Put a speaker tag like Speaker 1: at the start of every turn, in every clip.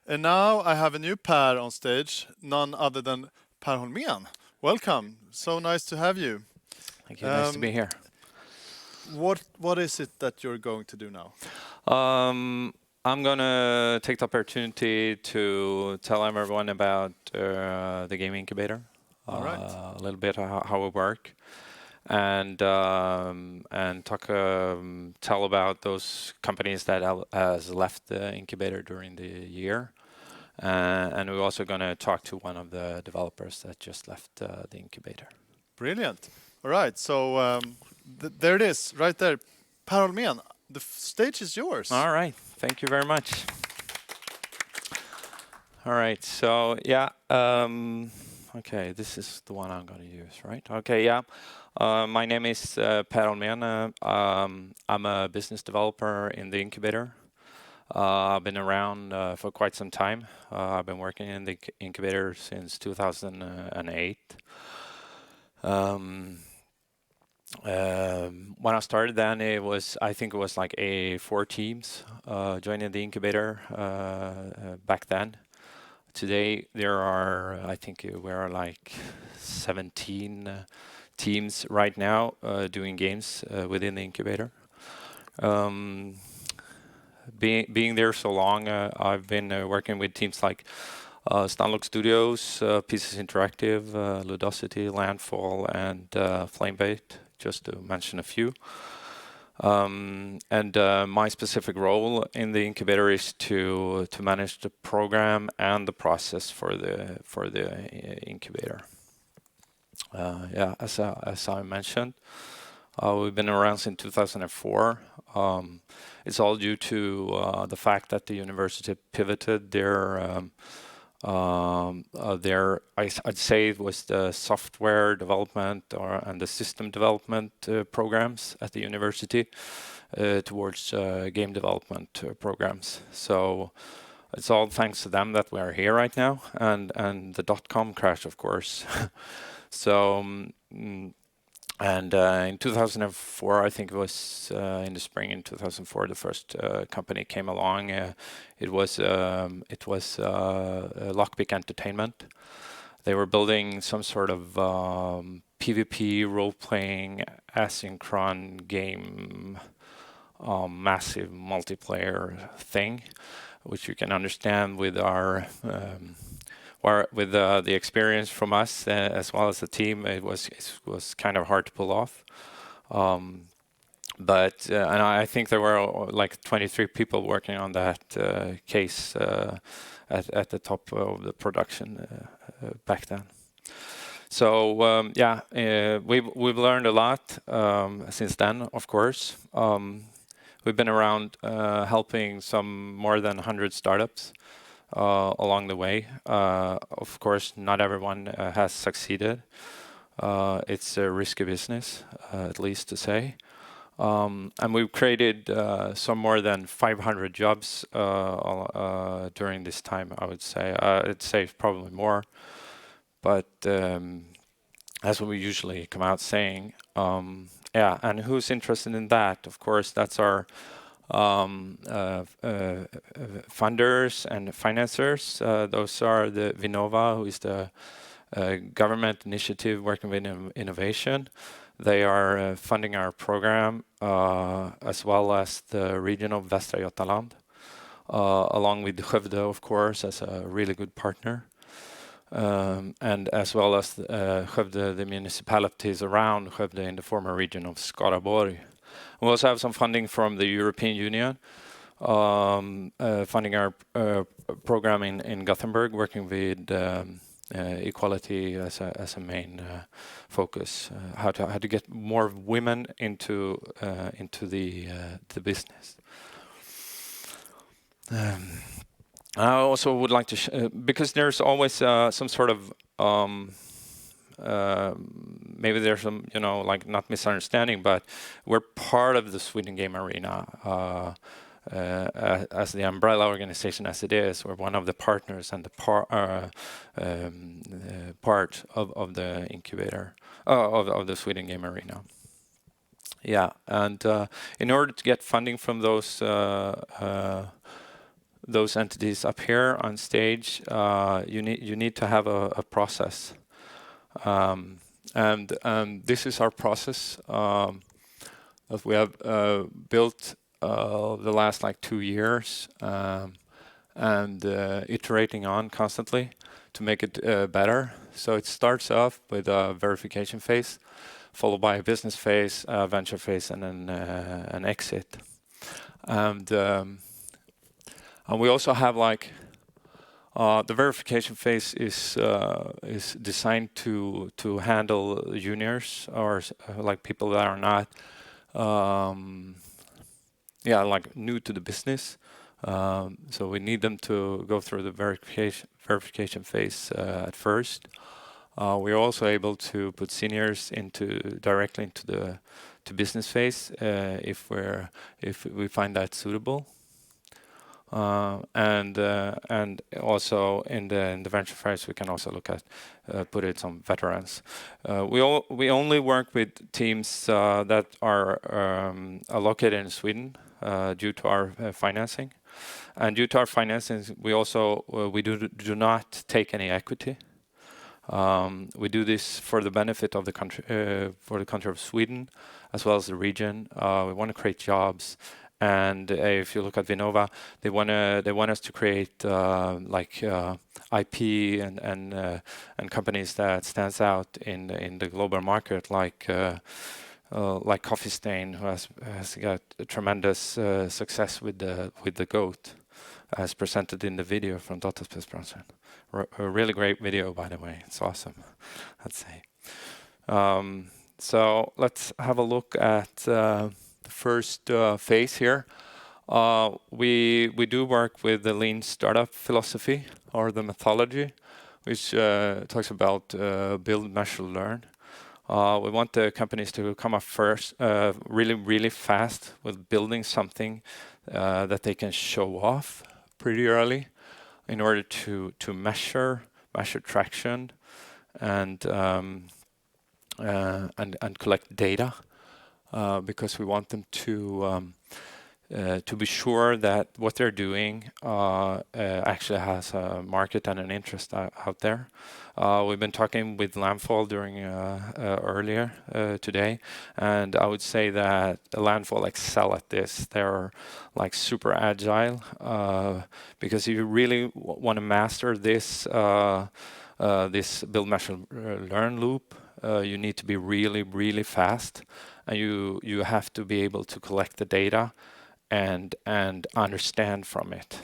Speaker 1: And now I have a new pair on stage, none other than Per Holmén. Welcome. So nice to have you.
Speaker 2: Thank you. Nice to be here.
Speaker 1: What is it that you're going to do now?
Speaker 2: I'm going to take the opportunity to tell everyone about the Game Incubator,
Speaker 1: All right.
Speaker 2: a little bit how we work, and talk tell about those companies that has left the incubator during the year. And we're also going to talk to one of the developers that just left the incubator.
Speaker 1: Brilliant. All right. So there it is, right there. Per Holmén, the stage is yours.
Speaker 2: All right. Thank you very much. All right. So yeah. Okay. This is the one I'm going to use, right? Okay. Yeah. My name is Per Holmén. I'm a business developer in the incubator. I've been around for quite some time. I've been working in the incubator since 2008. When I started then, I think it was like 4 teams joining the incubator back then. Today there are, I think we are like 17 teams right now doing games within the incubator. Being there so long, I've been working with teams like Stanlock Studios, Pieces Interactive, Ludosity, Landfall, and Flamebait, just to mention a few. My specific role in the incubator is to manage the program and the process for the incubator. Yeah, as I mentioned, we've been around since 2004. It's all due to the fact that the university pivoted I'd say it was the software development and the system development programs at the university towards game development programs. So it's all thanks to them that we are here right now, and the .com crash, of course. So. In 2004, I think it was in the spring in 2004, the first company came along. It was Lockpick Entertainment. They were building some sort of PvP role-playing asynchron game, massive multiplayer thing, which you can understand with our. With the experience from us as well as the team, it was kind of hard to pull off. But and I think there were like 23 people working on that case at the top of the production back then. So yeah, we've learned a lot since then, of course. We've been around helping some more than 100 startups. Along the way. Of course, not everyone has succeeded. It's a risky business, at least to say. And we've created some more than 500 jobs during this time, I would say. I'd say probably more. But as we usually come out saying, yeah, and who's interested in that? Of course, that's our funders and financiers. Those are the Vinnova, who is the government initiative working with innovation. They are funding our program as well as the region of Västra Götaland, along with Skövde, of course, as a really good partner. And as well as Skövde, the municipalities around Skövde in the former region of Skaraborg. We also have some funding from the European Union, funding our program in Gothenburg, working with equality as a main focus. How to get more women into the business. I also would like to because there's always some sort of maybe there's some, like not misunderstanding, but we're part of the Sweden Game Arena as the umbrella organization as it is. We're one of the partners and the part of the incubator of the Sweden Game Arena. Yeah, and in order to get funding from those those entities up here on stage, you need to have a process, and this is our process that we have built the last like 2 years, and iterating on constantly to make it better. So it starts off with a verification phase, followed by a business phase, a venture phase, and then an exit. And we also have like the verification phase is designed to handle juniors or like people that are not like new to the business. So we need them to go through the verification phase at first. We're also able to put seniors directly into the business phase if we find that suitable. And also in the venture phase, we can also look at put in some veterans. We only work with teams that are located in Sweden due to our financing, and due to our financing, we also we do not take any equity. We do this for the benefit of the country, for the country of Sweden, as well as the region. We want to create jobs. And if you look at Vinnova, they want us to create IP and companies that stands out in the global market, like Coffee Stain, who has got a tremendous success with the goat, as presented in the video from Dataspelsbranschen. A really great video, by the way. It's awesome, I'd say. So let's have a look at the first phase here. We do work with the lean startup philosophy, or the methodology, which talks about build, measure, learn. We want the companies to come up first, really fast with building something that they can show off pretty early, in order to measure traction and collect data, because we want them to be sure that what they're doing actually has a market and an interest out there. We've been talking with Landfall during earlier today, and I would say that Landfall excel at this. They're like super agile, because if you really want to master this this build, measure, learn loop, you need to be really fast, and you have to be able to collect the data and understand from it.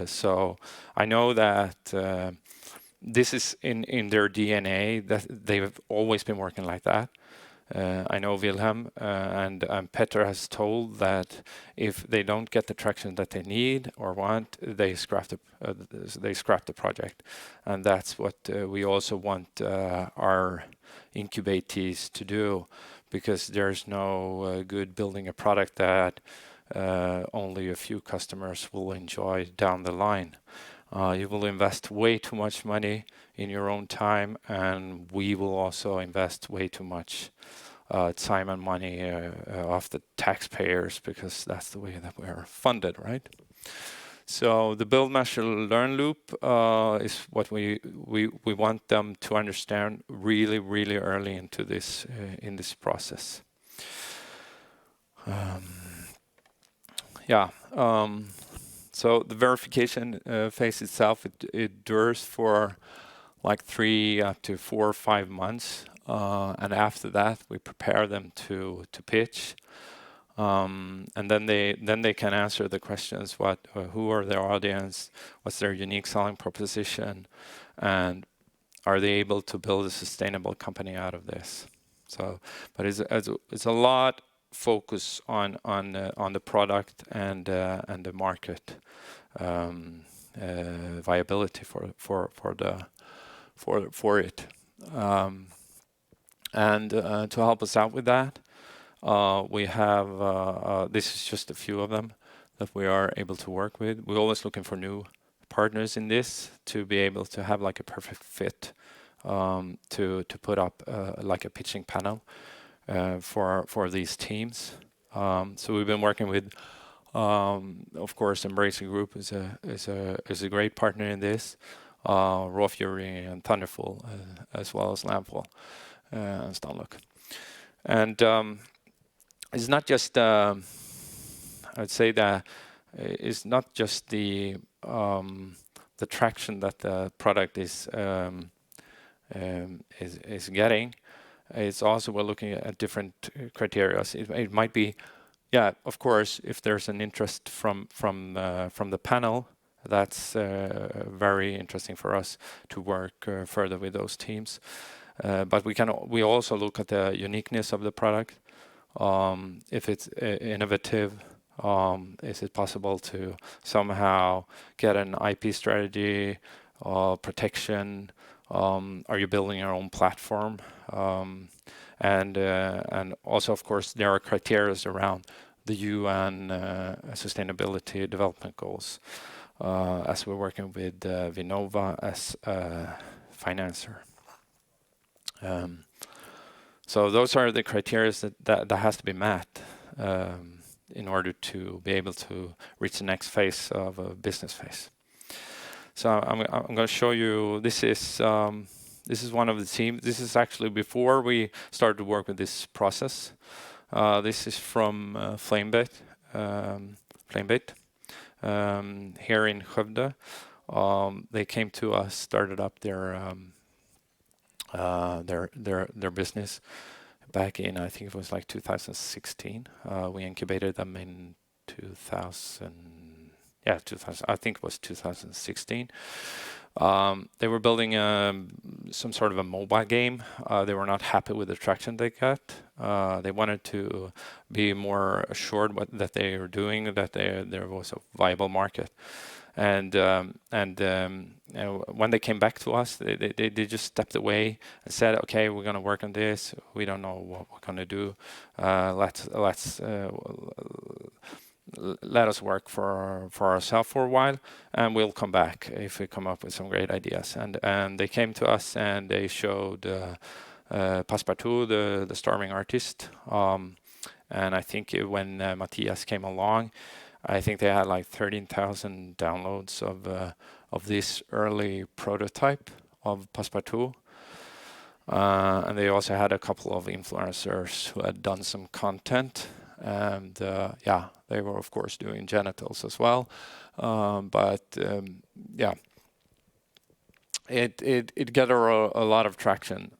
Speaker 2: So I know that this is in their DNA, that they've always been working like that. I know Wilhelm and Petter has told that if they don't get the traction that they need or want, they scrap the project, and that's what we also want our incubatees to do, because there's no good building a product that only a few customers will enjoy down the line. You will invest way too much money in your own time, and we will also invest way too much time and money of the taxpayers, because that's the way that we are funded, right? So the build, measure, learn loop is what we want them to understand really early into this in this process. So the verification phase itself, it dures for like 3 up to 4 or 5 months, and after that we prepare them to pitch, and then they can answer the questions: who are their audience, what's their unique selling proposition, and are they able to build a sustainable company out of this? So, but it's a lot focus on the product and the market viability for it, and to help us out with that, we have this is just a few of them that we are able to work with. We're always looking for new partners in this to be able to have like a perfect fit, to put up like a pitching panel for these teams. So we've been working with Of course, Embracing Group is a great partner in this. Raw Fury and Thunderful, as well as Lampful and Stunlock. And it's not just I would say that it's not just the traction that the product is getting. It's also we're looking at different criteria. It might be, yeah, of course, if there's an interest from the panel, that's very interesting for us to work further with those teams. But we also look at the uniqueness of the product. If it's innovative, is it possible to somehow get an IP strategy, protection? Are you building your own platform? And also, of course, there are criteria around the UN sustainability development goals, as we're working with Vinnova as a financer. So those are the criteria that has to be met in order to be able to reach the next phase of a business phase. So I'm going to show you. This is one of the teams. This is actually before we started to work with this process. This is from Flamebait here in Skövde. They came to us, started up their business back in, I think it was like 2016. We incubated them in 2000. I think it was 2016. They were building some sort of a mobile game. They were not happy with the traction they got. They wanted to be more assured that they were doing, that there was a viable market. And when they came back to us, they just stepped away and said, "Okay, we're going to work on this. We don't know what we're going to do. Let us work for ourselves for a while, and we'll come back if we come up with some great ideas." And they came to us and they showed Passepartout, the Starving Artist. And I think when Matthias came along, I think they had like 13,000 downloads of this early prototype of Passepartout. And they also had a couple of influencers who had done some content. And they were of course doing genitals as well. It gathered a lot of traction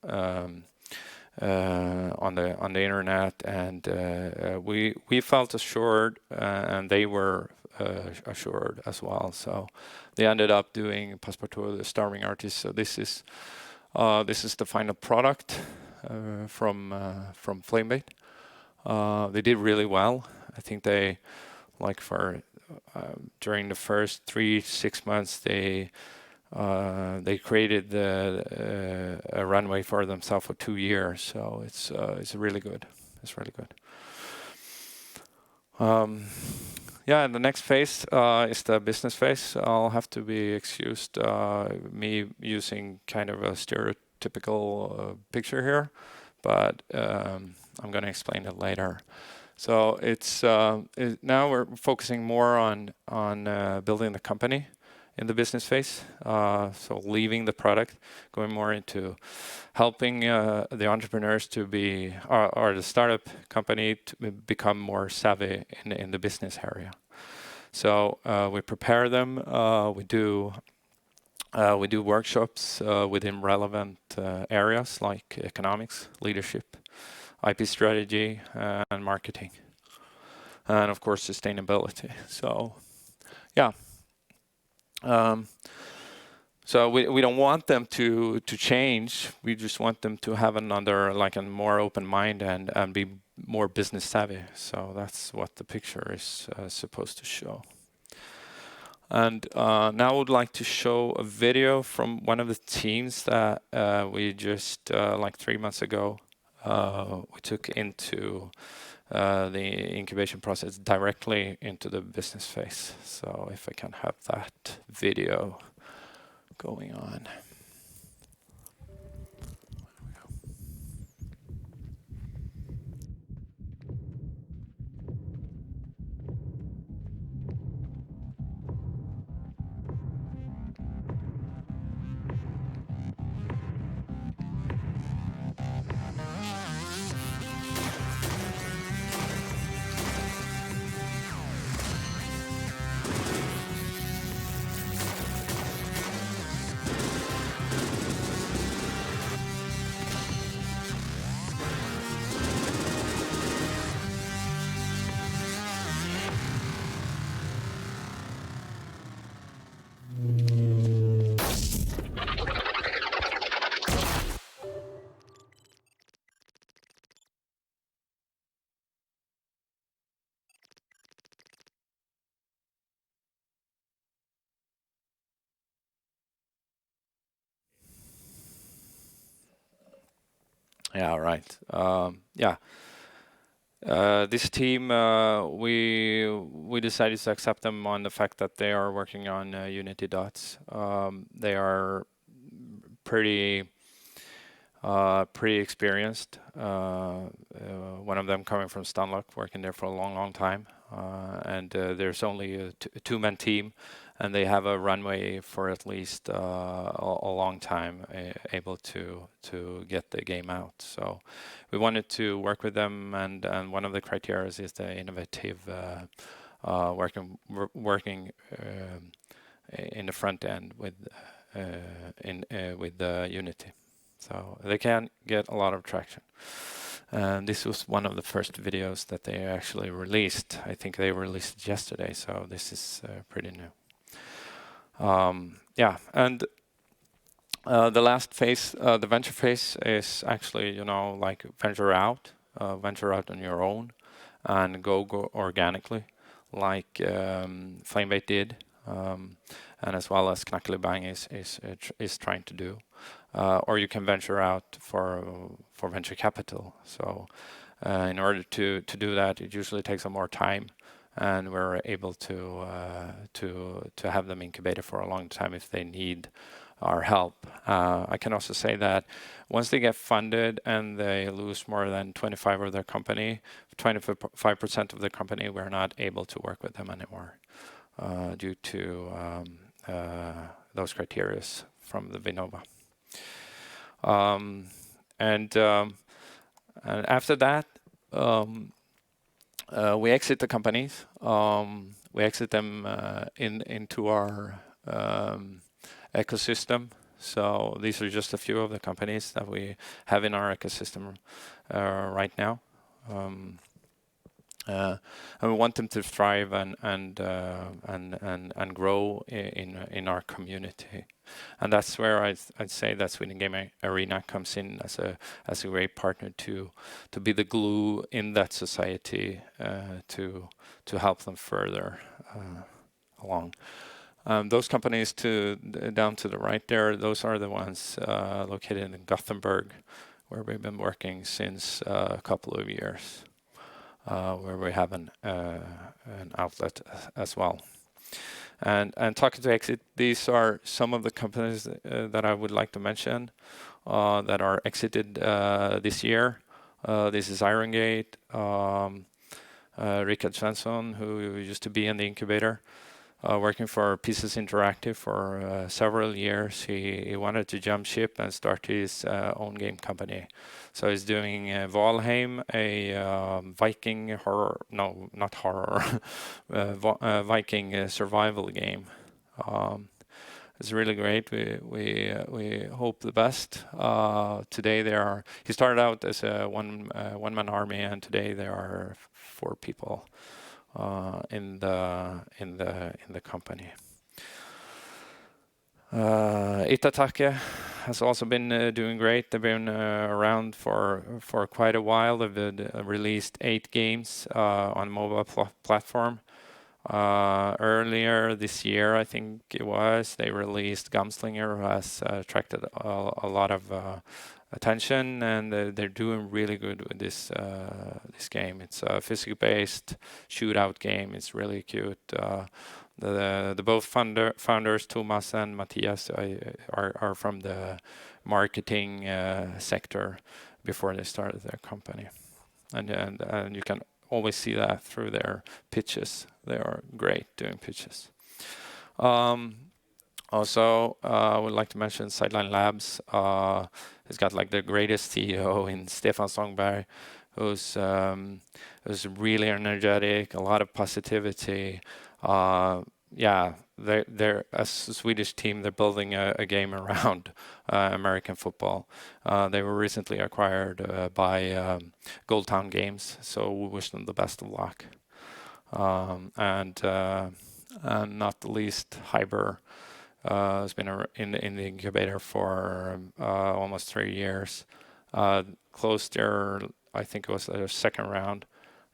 Speaker 2: on the internet, and we felt assured, and they were assured as well. So they ended up doing Passepartout, the Starving Artist. So this is the final product from Flamebait. They did really well. I think they, like during the first 3-6 months, they created a runway for themselves for 2 years. So it's really good. It's really good. The next phase is the business phase. I'll have to be excused me using kind of a stereotypical picture here, but I'm going to explain it later. So now we're focusing more on building the company in the business phase. So leaving the product, going more into helping the entrepreneurs to be, or the startup company to become more savvy in the business area. So we prepare them. We do workshops within relevant areas like economics, leadership, IP strategy, and marketing, and of course sustainability. So so we don't want them to change. We just want them to have a more open mind and be more business savvy. So that's what the picture is supposed to show. And now I would like to show a video from one of the teams that we just 3 months ago we took into the incubation process directly into the business phase. So if I can have that video going on. Yeah, right. Yeah. This team, we decided to accept them on the fact that they are working on Unity dots. They are pretty pretty experienced. One of them coming from Stunlock, working there for a long, long time. And there's only a two-man team, and they have a runway for at least a long time, able to get the game out. So we wanted to work with them, and one of the criteria is the innovative working in the front end with Unity. So they can get a lot of traction. And this was one of the first videos that they actually released. I think they released it yesterday, so this is pretty new. Yeah, and the last phase, the venture phase, is actually, you know, like venture out on your own and go organically, like Flamebait did, and as well as Knackly Bang is trying to do. Or you can venture out for venture capital. So in order to do that, it usually takes some more time, and we're able to have them incubated for a long time if they need our help. I can also say that once they get funded and they lose more than 25% of their company, 25% of the company, we're not able to work with them anymore due to those criteria from the Vinnova. And after that, we exit the companies. We exit them into our ecosystem. So these are just a few of the companies that we have in our ecosystem right now. And we want them to thrive and grow in our community, and that's where I'd say that Sweden Game Arena comes in as a great partner to be the glue in that society, to help them further along. Those companies down to the right there, those are the ones located in Gothenburg, where we've been working since a couple of years. Where we have an outlet as well. And talking to exit, these are some of the companies that I would like to mention that are exited this year. This is Iron Gate, Rickard Svensson, who used to be in the incubator, working for Pieces Interactive for several years. He wanted to jump ship and start his own game company. So he's doing Valheim, a Viking horror, no, not horror, Viking survival game. It's really great. We hope the best. Today he started out as a one-man army, and today there are 4 people in the company. Itatake has also been doing great. They've been around for quite a while. They've released 8 games on mobile platform. Earlier this year, I think it was, they released Gunslinger, who has attracted a lot of attention, and they're doing really good with this game. It's a physics-based shootout game. It's really cute. The both founders, Thomas and Matthias, are from the marketing sector before they started their company, and you can always see that through their pitches. They are great doing pitches. Also, I would like to mention Sightline Labs. It's got like the greatest CEO in Stefan Stångberg, who's really energetic, a lot of positivity. Yeah, they're a Swedish team. They're building a game around American football. They were recently acquired by Gold Town Games, so we wish them the best of luck. And not the least, Hyber has been in the incubator for almost 3 years. Closed their, I think it was their second round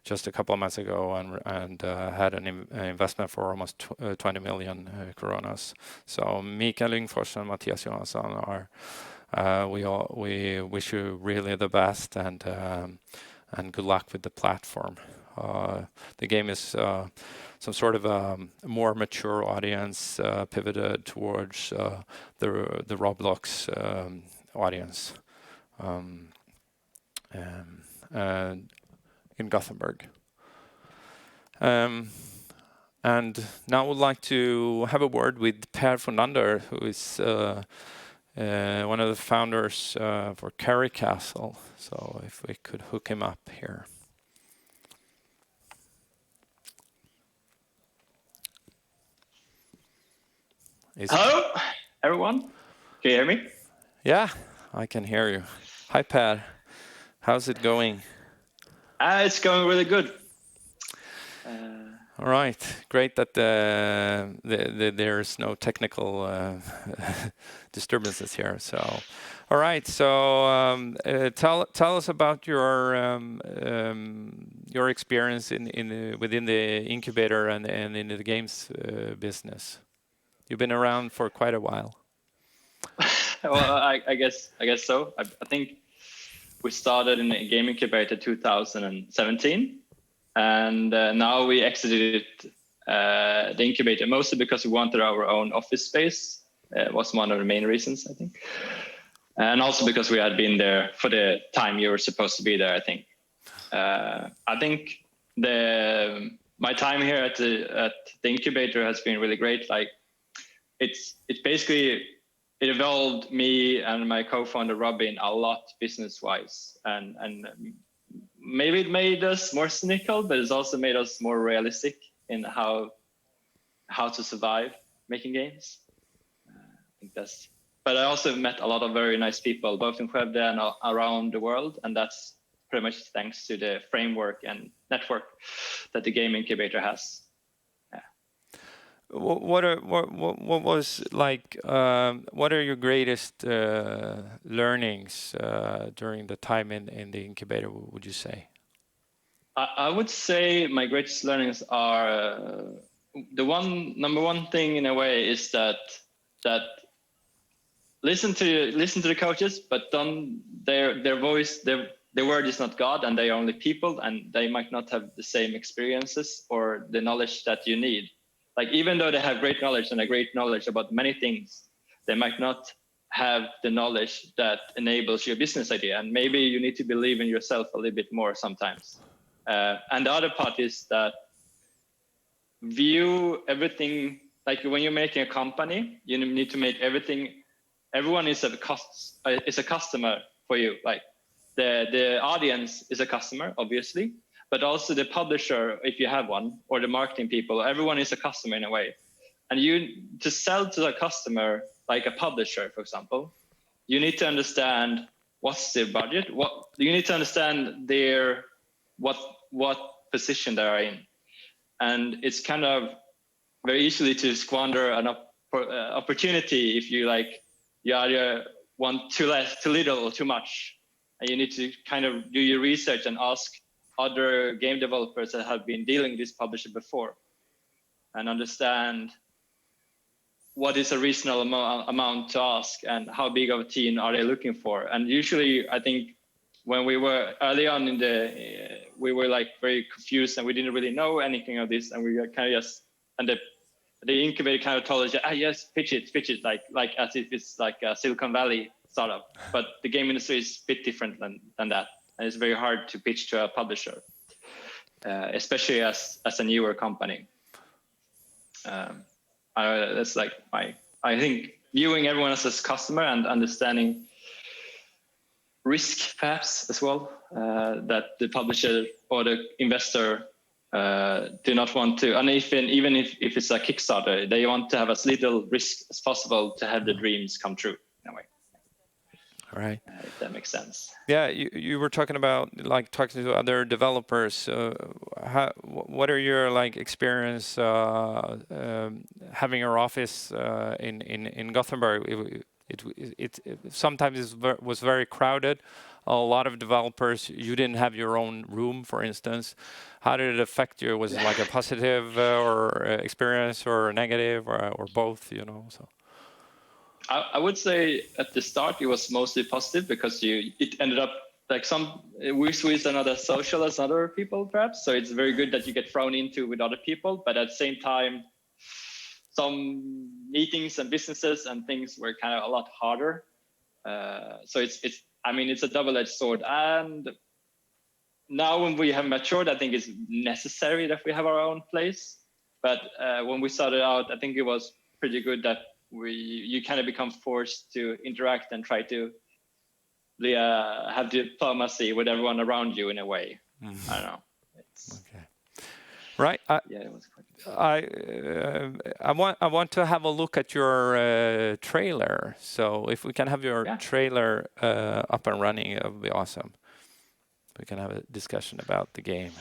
Speaker 2: just a couple of months ago, and had an investment for almost 20 million coronas. So Mikael Lyngfors and Mattias Johansson We wish you really the best, and good luck with the platform. The game is some sort of a more mature audience, pivoted towards the Roblox audience in Gothenburg. And now I would like to have a word with Per Fornander, who is one of the founders for Carry Castle. So if we could hook him up here.
Speaker 3: Hello, everyone. Can you hear me?
Speaker 2: Yeah, I can hear you. Hi, Per. How's it going?
Speaker 3: It's going really good.
Speaker 2: All right, great that there's no technical disturbances here. So, all right. So, tell us about your experience within the incubator and in the games business. You've been around for quite a while.
Speaker 3: Well, I guess so. I think we started in a Game Incubator 2017, and now we exited the incubator mostly because we wanted our own office space. Was one of the main reasons, I think, and also because we had been there for the time you were supposed to be there. I think. I think my time here at the incubator has been really great. Like, it's basically. It evolved me and my co-founder Robin a lot business-wise, and maybe it made us more cynical, but it's also made us more realistic in how to survive making games. I think that's. But I also met a lot of very nice people, both in Skövde and around the world, and that's pretty much thanks to the framework and network that the Game Incubator has.
Speaker 2: What was like? What are your greatest learnings during the time in the incubator? Would you say?
Speaker 3: I would say my greatest learnings are number one thing in a way is that listen to the coaches, but don't their voice their word is not God, and they are only people, and they might not have the same experiences or the knowledge that you need. Like, even though they have great knowledge and a great knowledge about many things, they might not have the knowledge that enables your business idea. And maybe you need to believe in yourself a little bit more sometimes. And the other part is that view everything, like when you're making a company, you need to make everyone is a customer for you. Like the audience is a customer, obviously. But also the publisher, if you have one, or the marketing people, everyone is a customer in a way. And to sell to a customer, like a publisher, for example, you need to understand what's their budget. You need to understand what position they are in. And it's kind of very easily to squander an opportunity if you either want too little or too much. And you need to kind of do your research and ask other game developers that have been dealing with this publisher before, and understand what is a reasonable amount to ask and how big of a team are they looking for. And usually, I think when we were early on we were like very confused and we didn't really know anything of this, and we were kind of just, and the incubator kind of told us, yes, pitch it, like as if it's like a Silicon Valley startup. But the game industry is a bit different than that. And it's very hard to pitch to a publisher, especially as a newer company. That's like I think viewing everyone as a customer and understanding risk perhaps as well, that the publisher or the investor do not want to, and even if it's a Kickstarter, they want to have as little risk as possible to have the dreams come true in a way.
Speaker 2: All right.
Speaker 3: If that makes sense.
Speaker 2: Yeah, you were talking about like talking to other developers. What are your like experience having your office in Gothenburg? It sometimes was very crowded. A lot of developers. You didn't have your own room, for instance. How did it affect you? Was it like a positive or experience or a negative or both? You know, so.
Speaker 3: I would say at the start it was mostly positive because it ended up like we Swedes are not as social as other people perhaps, so it's very good that you get thrown into with other people, but at the same time some meetings and businesses and things were kind of a lot harder. So it's a double-edged sword, and now when we have matured, I think it's necessary that we have our own place. But when we started out, I think it was pretty good that you kind of become forced to interact and try to have diplomacy with everyone around you in a way. I don't know.
Speaker 2: Okay. Right.
Speaker 3: Yeah, it was quite.
Speaker 2: I want to have a look at your trailer. So if we can have your trailer up and running, it would be awesome. We can have a discussion about the game.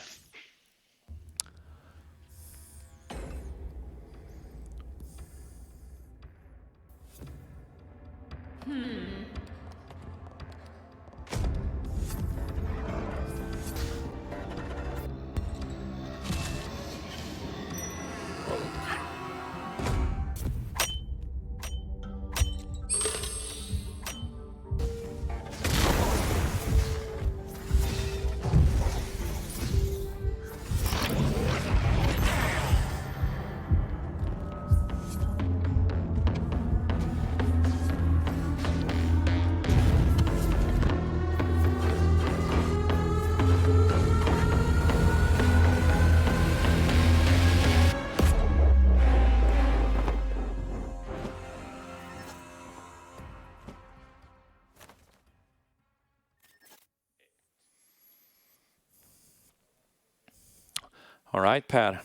Speaker 2: All right, Per.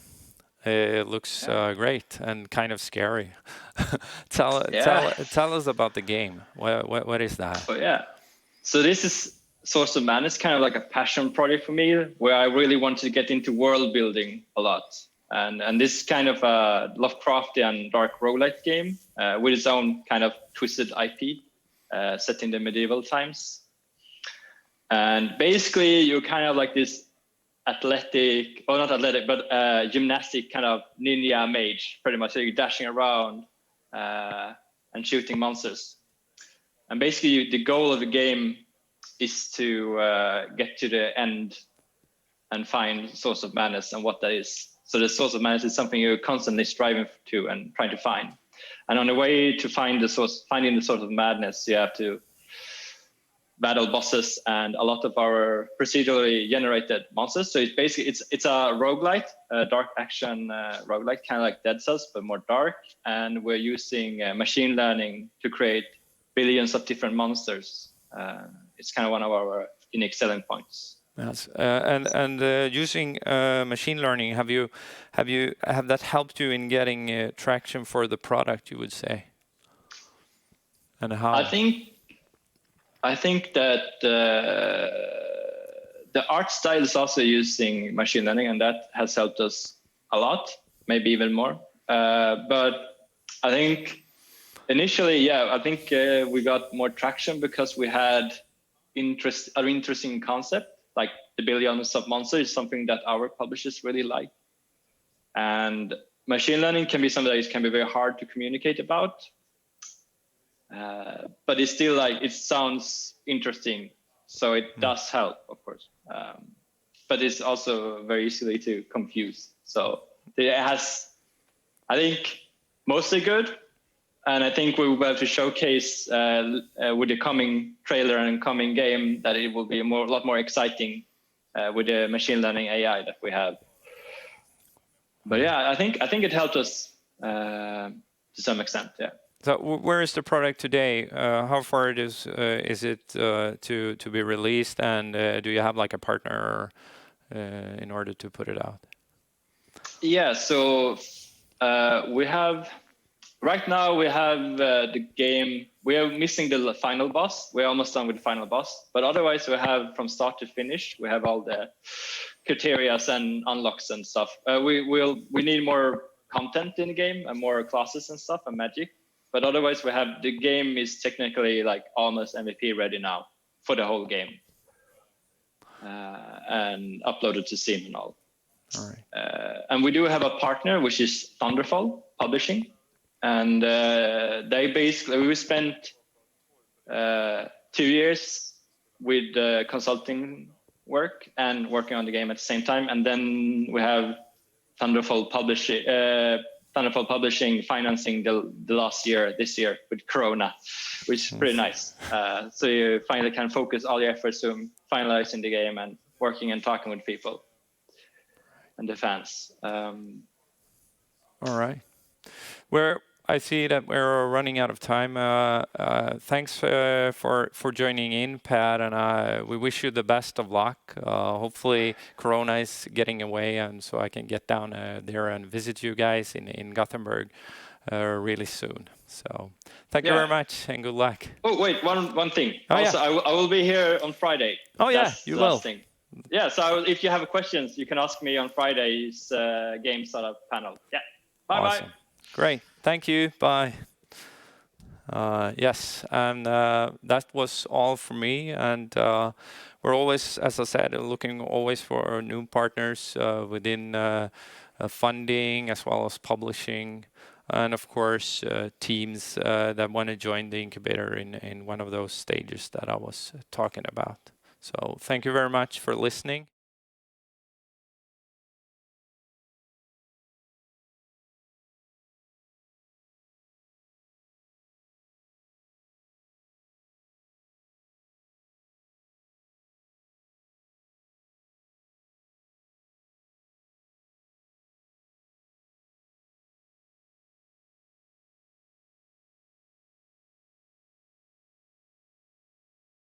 Speaker 2: It looks great and kind of scary. Tell us about the game. What is that?
Speaker 3: Oh, yeah. So this is Source of Madness, kind of like a passion project for me, where I really want to get into world building a lot. And this is kind of a Lovecraftian dark roguelite game with its own kind of twisted IP set in the medieval times. And basically, you're kind of like this gymnastic kind of ninja mage, pretty much. So you're dashing around and shooting monsters. And basically, the goal of the game is to get to the end and find Source of Madness and what that is. So the Source of Madness is something you're constantly striving to and trying to find. And on the way to finding the Source of Madness, you have to battle bosses and a lot of our procedurally generated monsters. So it's a roguelite, a dark action roguelite, kind of like Dead Cells, but more dark. And we're using machine learning to create billions of different monsters. It's kind of one of our unique selling points.
Speaker 2: Yes, and using machine learning, have that helped you in getting traction for the product? You would say, and how?
Speaker 3: I think that the art style is also using machine learning, and that has helped us a lot, maybe even more. But I think initially, I think we got more traction because we had an interesting concept, like the billions of monsters is something that our publishers really like. And machine learning can be something that can be very hard to communicate about. But it's still it sounds interesting. So it does help, of course. But it's also very easily to confuse. So it has, I think, mostly good. And I think we will be able to showcase with the coming trailer and coming game that it will be a lot more exciting with the machine learning AI that we have. But I think it helped us to some extent. Yeah.
Speaker 2: So where is the product today? How far is it to be released? And do you have a partner in order to put it out? Yeah.
Speaker 3: So we have. Right now, we have the game. We are missing the final boss. We're almost done with the final boss. But otherwise, we have from start to finish. We have all the criteria and unlocks and stuff. We need more content in the game and more classes and stuff and magic. But otherwise, the game is technically almost MVP ready now for the whole game, and uploaded to Steam and all.
Speaker 2: All right.
Speaker 3: And we do have a partner, which is Thunderfall Publishing. And they basically, we spent 2 years with consulting work and working on the game at the same time. And then we have Thunderful Publishing financing the last year, this year with Corona, which is pretty nice. So you finally can focus all your efforts on finalizing the game and working and talking with people and the fans.
Speaker 2: All right. I see that we're running out of time. Thanks for joining in, Pat, and we wish you the best of luck. Hopefully, Corona is getting away, and so I can get down there and visit you guys in Gothenburg really soon. So, thank you very much, and good luck.
Speaker 3: Oh wait, one thing.
Speaker 2: Oh,
Speaker 3: also, I will be here on Friday.
Speaker 2: Oh
Speaker 3: That's
Speaker 2: you
Speaker 3: the
Speaker 2: will.
Speaker 3: last thing. Yeah, so if you have questions, you can ask me on Friday's game startup panel. Yeah. Bye
Speaker 2: Awesome.
Speaker 3: bye.
Speaker 2: Great. Thank you. Bye. Yes, and that was all for me. And we're always, as I said, looking always for new partners within funding as well as publishing, and of course teams that want to join the incubator in one of those stages that I was talking about. So thank you very much for listening.